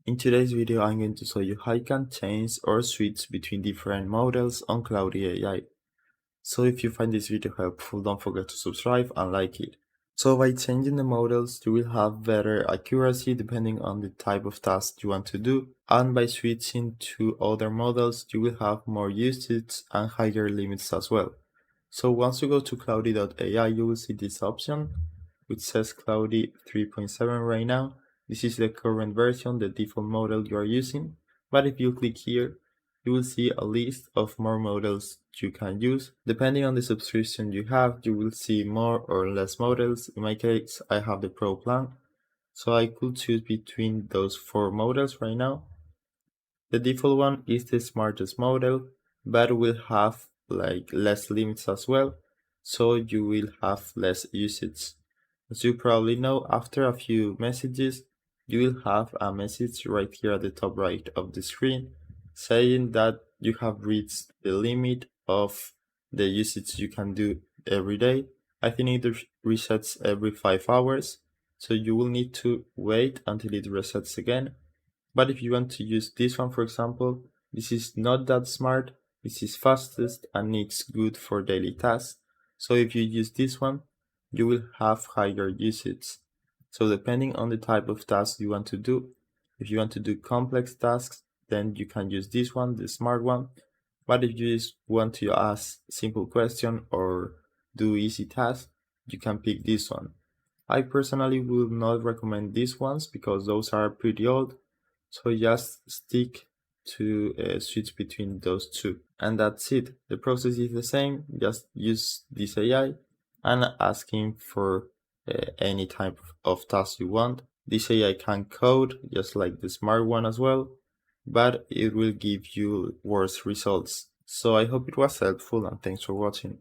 In today's video, I'm going to show you how you can change or switch between different models on Claude AI. So if you find this video helpful, don't forget to subscribe and like it. So by changing the models, you will have better accuracy depending on the type of task you want to do. And by switching to other models, you will have more usage and higher limits as well. So once you go to Cloudy.ai, you will see this option, which says Cloudy 3.7 right now. This is the current version, the default model you are using. But if you click here, you will see a list of more models you can use. Depending on the subscription you have, you will see more or less models. In my case, I have the Pro plan, so I could choose between those 4 models right now. The default one is the smartest model, but will have less limits as well, so you will have less usage. As you probably know, after a few messages, you will have a message right here at the top right of the screen saying that you have reached the limit of the usage you can do every day. I think it resets every 5 hours, so you will need to wait until it resets again. But if you want to use this one, for example, this is not that smart, this is fastest and it's good for daily tasks. So if you use this one, you will have higher usage. So depending on the type of task you want to do, if you want to do complex tasks, then you can use this one, the smart one. But if you just want to ask simple question or do easy tasks, you can pick this one. I personally will not recommend these ones because those are pretty old, so just stick to switch between those two. And that's it. The process is the same. Just use this AI and ask him for any type of task you want. This AI can code just like the smart one as well, but it will give you worse results. So I hope it was helpful and thanks for watching.